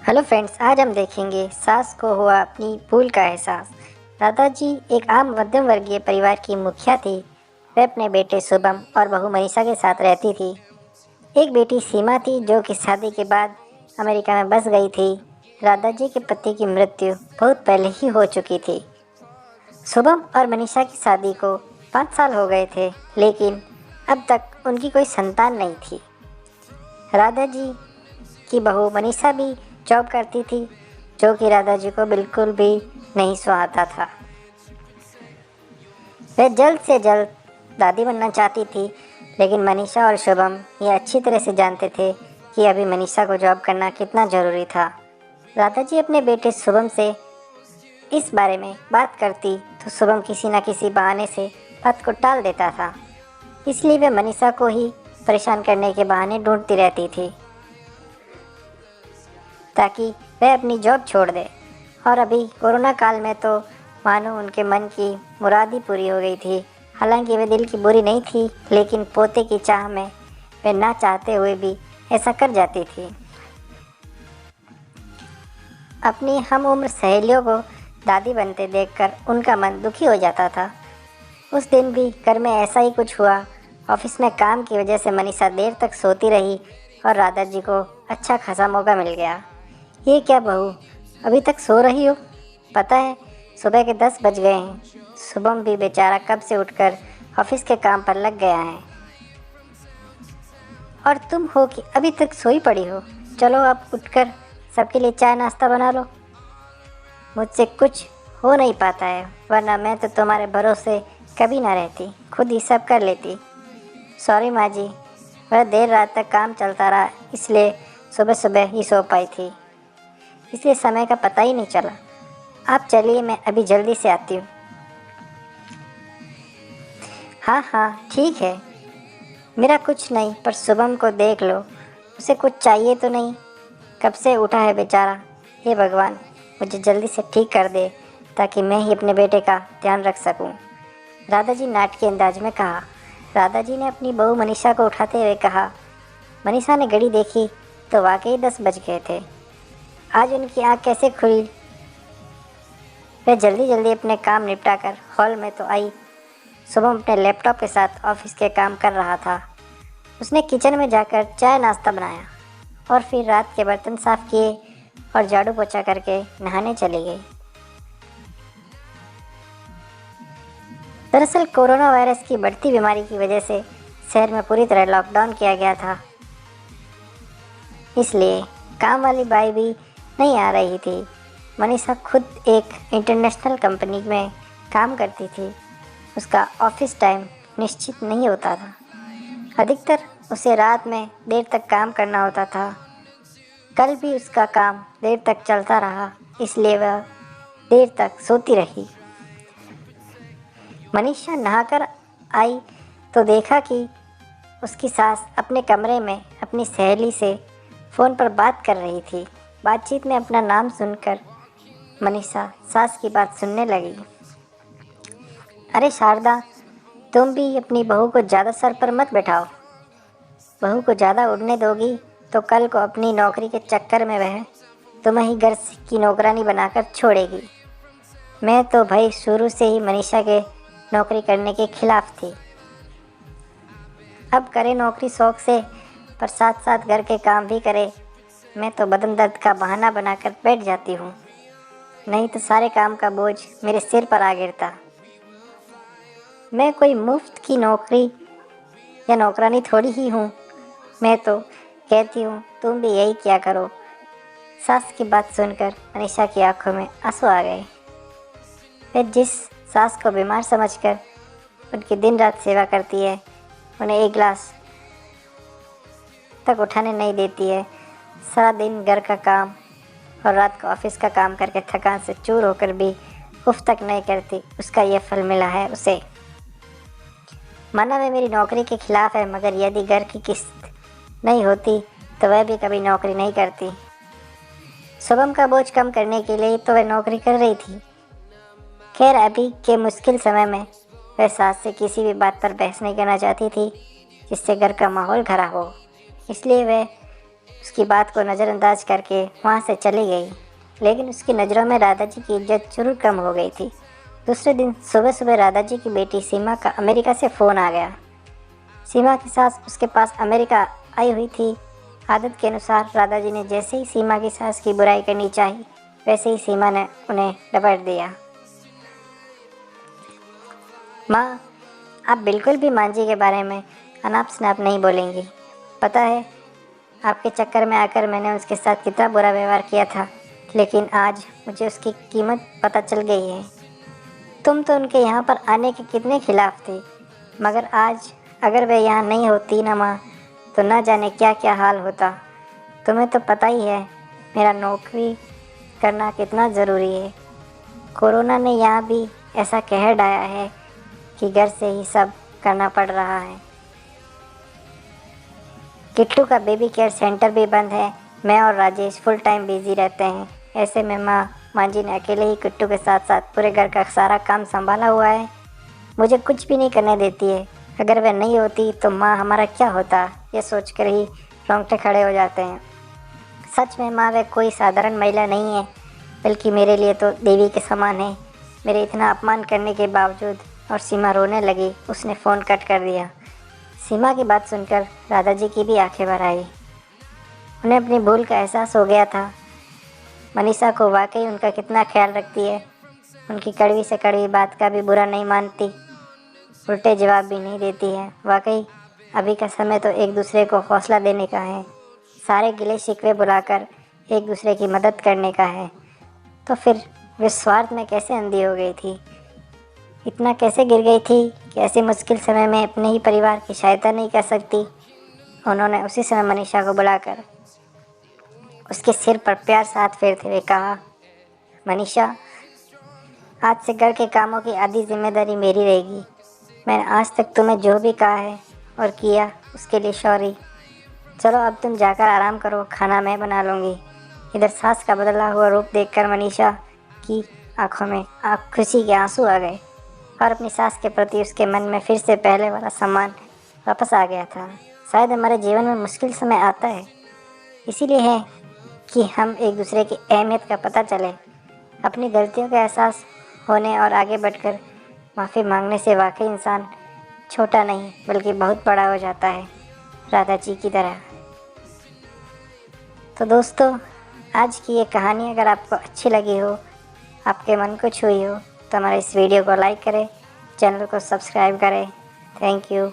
Hello friends, आज हम देखेंगे सास को हुआ अपनी भूल का एहसास। दादाजी एक आम मध्यम वर्गीय परिवार की मुखिया थी। वे अपने बेटे शुभम और बहू मनीषा के साथ रहती थी। एक बेटी सीमा थी जो कि शादी के बाद अमेरिका में बस गई थी। दादाजी के पति की मृत्यु बहुत पहले ही हो चुकी थी। शुभम और मनीषा की शादी को 5 साल हो गए थे, लेकिन अब तक उनकी कोई संतान नहीं थी। दादाजी की बहू मनीषा भी जॉब करती थी, जो कि दादाजी को बिल्कुल भी नहीं सुहाता था। वह जल्द से जल्द दादी बनना चाहती थी, लेकिन मनीषा और शुभम ये अच्छी तरह से जानते थे कि अभी मनीषा को जॉब करना कितना ज़रूरी था। दादाजी अपने बेटे शुभम से इस बारे में बात करती तो शुभम किसी न किसी बहाने से बात को टाल देता था। इसलिए वह मनीषा को ही परेशान करने के बहाने ढूंढती रहती थी ताकि वह अपनी जॉब छोड़ दे। और अभी कोरोना काल में तो मानो उनके मन की मुराद ही पूरी हो गई थी। हालांकि वे दिल की बुरी नहीं थी, लेकिन पोते की चाह में वे ना चाहते हुए भी ऐसा कर जाती थी। अपनी हम उम्र सहेलियों को दादी बनते देखकर उनका मन दुखी हो जाता था। उस दिन भी घर में ऐसा ही कुछ हुआ। ऑफिस में काम की वजह से मनीषा देर तक सोती रही और दादाजी को अच्छा खासा मौका मिल गया। ये क्या बहू, अभी तक सो रही हो? पता है सुबह के 10 बज गए हैं। शुभम भी बेचारा कब से उठकर ऑफिस के काम पर लग गया है, और तुम हो कि अभी तक सोई पड़ी हो। चलो अब उठकर सबके लिए चाय नाश्ता बना लो। मुझसे कुछ हो नहीं पाता है, वरना मैं तो तुम्हारे भरोसे कभी ना रहती, खुद ही सब कर लेती। सॉरी माँ जी, वह देर रात तक काम चलता रहा, इसलिए सुबह सुबह ही सो पाई थी, इसलिए समय का पता ही नहीं चला। आप चलिए, मैं अभी जल्दी से आती हूँ। हाँ हाँ ठीक है, मेरा कुछ नहीं, पर शुभम को देख लो, उसे कुछ चाहिए तो नहीं? कब से उठा है बेचारा। हे भगवान, मुझे जल्दी से ठीक कर दे ताकि मैं ही अपने बेटे का ध्यान रख सकूं। दादाजी नाटकीय अंदाज में कहा। दादाजी ने अपनी बहू मनीषा को उठाते हुए कहा। मनीषा ने घड़ी देखी तो वाकई 10 बज गए थे। आज उनकी आँख कैसे खुली? वह जल्दी जल्दी अपने काम निपटा कर हॉल में तो आई। शुभम अपने लैपटॉप के साथ ऑफिस के काम कर रहा था। उसने किचन में जाकर चाय नाश्ता बनाया और फिर रात के बर्तन साफ किए और झाड़ू पोछा करके नहाने चली गई। दरअसल कोरोना वायरस की बढ़ती बीमारी की वजह से शहर में पूरी तरह लॉकडाउन किया गया था, इसलिए काम वाली बाई भी नहीं आ रही थी। मनीषा खुद एक इंटरनेशनल कंपनी में काम करती थी। उसका ऑफिस टाइम निश्चित नहीं होता था। अधिकतर उसे रात में देर तक काम करना होता था। कल भी उसका काम देर तक चलता रहा, इसलिए वह देर तक सोती रही। मनीषा नहाकर आई तो देखा कि उसकी सास अपने कमरे में अपनी सहेली से फ़ोन पर बात कर रही थी। बातचीत में अपना नाम सुनकर मनीषा सास की बात सुनने लगी। अरे शारदा, तुम भी अपनी बहू को ज़्यादा सर पर मत बैठाओ। बहू को ज़्यादा उड़ने दोगी तो कल को अपनी नौकरी के चक्कर में वह तुम्हें ही घर की नौकरानी बनाकर छोड़ेगी। मैं तो भाई शुरू से ही मनीषा के नौकरी करने के खिलाफ थी। अब करे नौकरी शौक से, पर साथ साथ घर के काम भी करे। मैं तो बदन दर्द का बहाना बनाकर बैठ जाती हूँ, नहीं तो सारे काम का बोझ मेरे सिर पर आ गिरता। मैं कोई मुफ्त की नौकरी या नौकरानी थोड़ी ही हूँ। मैं तो कहती हूँ तुम भी यही किया करो। सास की बात सुनकर मनीषा की आंखों में आंसू आ गए। वह जिस सास को बीमार समझकर उनकी दिन रात सेवा करती है, उन्हें एक गिलास तक उठाने नहीं देती है, सारा दिन घर का काम और रात को ऑफिस का काम करके थकान से चूर होकर भी उफ तक नहीं करती, उसका यह फल मिला है उसे। माना वह मेरी नौकरी के खिलाफ है, मगर यदि घर की किस्त नहीं होती तो वह भी कभी नौकरी नहीं करती। शुभम का बोझ कम करने के लिए तो वह नौकरी कर रही थी। खैर, अभी के मुश्किल समय में वह सास से किसी भी बात पर बहस नहीं करना चाहती थी जिससे घर का माहौल खराब हो, इसलिए वह उसकी बात को नज़रअंदाज करके वहाँ से चली गई। लेकिन उसकी नज़रों में राधा जी की इज्जत जरूर कम हो गई थी। दूसरे दिन सुबह सुबह राधा जी की बेटी सीमा का अमेरिका से फ़ोन आ गया। सीमा की सास उसके पास अमेरिका आई हुई थी। आदत के अनुसार राधा जी ने जैसे ही सीमा की सास की बुराई करनी चाही, वैसे ही सीमा ने उन्हें डपट दिया। माँ, आप बिल्कुल भी मांझी के बारे में अनाप शनाप नहीं बोलेंगी। पता है आपके चक्कर में आकर मैंने उसके साथ कितना बुरा व्यवहार किया था, लेकिन आज मुझे उसकी कीमत पता चल गई है। तुम तो उनके यहाँ पर आने के कितने खिलाफ थे, मगर आज अगर वे यहाँ नहीं होती ना माँ, तो ना जाने क्या क्या हाल होता। तुम्हें तो पता ही है मेरा नौकरी करना कितना ज़रूरी है। कोरोना ने यहाँ भी ऐसा कहर डाया है कि घर से ही सब करना पड़ रहा है। किट्टू का बेबी केयर सेंटर भी बंद है। मैं और राजेश फुल टाइम बिजी रहते हैं। ऐसे में माँ जी ने अकेले ही किट्टू के साथ साथ पूरे घर का सारा काम संभाला हुआ है। मुझे कुछ भी नहीं करने देती है। अगर वह नहीं होती तो माँ हमारा क्या होता, ये सोचकर ही रोंगटे खड़े हो जाते हैं। सच में माँ वह कोई साधारण महिला नहीं है, बल्कि मेरे लिए तो देवी के समान है। मेरे इतना अपमान करने के बावजूद और सीमा रोने लगी। उसने फ़ोन कट कर दिया। सीमा की बात सुनकर राधा जी की भी आंखें भर आई। उन्हें अपनी भूल का एहसास हो गया था। मनीषा को वाकई उनका कितना ख्याल रखती है। उनकी कड़वी से कड़वी बात का भी बुरा नहीं मानती, उल्टे जवाब भी नहीं देती है। वाकई अभी का समय तो एक दूसरे को हौसला देने का है, सारे गिले शिकवे बुलाकर एक दूसरे की मदद करने का है। तो फिर वे स्वार्थ में कैसे अंधी हो गई थी, इतना कैसे गिर गई थी कि ऐसे मुश्किल समय में अपने ही परिवार की सहायता नहीं कर सकती। उन्होंने उसी समय मनीषा को बुलाकर उसके सिर पर प्यार से हाथ फेरते हुए कहा, मनीषा, आज से घर के कामों की आधी जिम्मेदारी मेरी रहेगी। मैंने आज तक तुम्हें जो भी कहा है और किया उसके लिए सॉरी। चलो अब तुम जाकर आराम करो, खाना मैं बना लूँगी। इधर सास का बदला हुआ रूप देखकर मनीषा की आंखों में खुशी के आंसू आ गए और अपनी सास के प्रति उसके मन में फिर से पहले वाला सम्मान वापस आ गया था। शायद हमारे जीवन में मुश्किल समय आता है, इसीलिए है कि हम एक दूसरे की अहमियत का पता चले। अपनी गलतियों का एहसास होने और आगे बढ़कर माफ़ी मांगने से वाकई इंसान छोटा नहीं बल्कि बहुत बड़ा हो जाता है, राधा जी की तरह। तो दोस्तों, आज की ये कहानी अगर आपको अच्छी लगी हो, आपके मन को छुई हो, तो हमारे इस वीडियो को लाइक करें, चैनल को सब्सक्राइब करें। Thank you.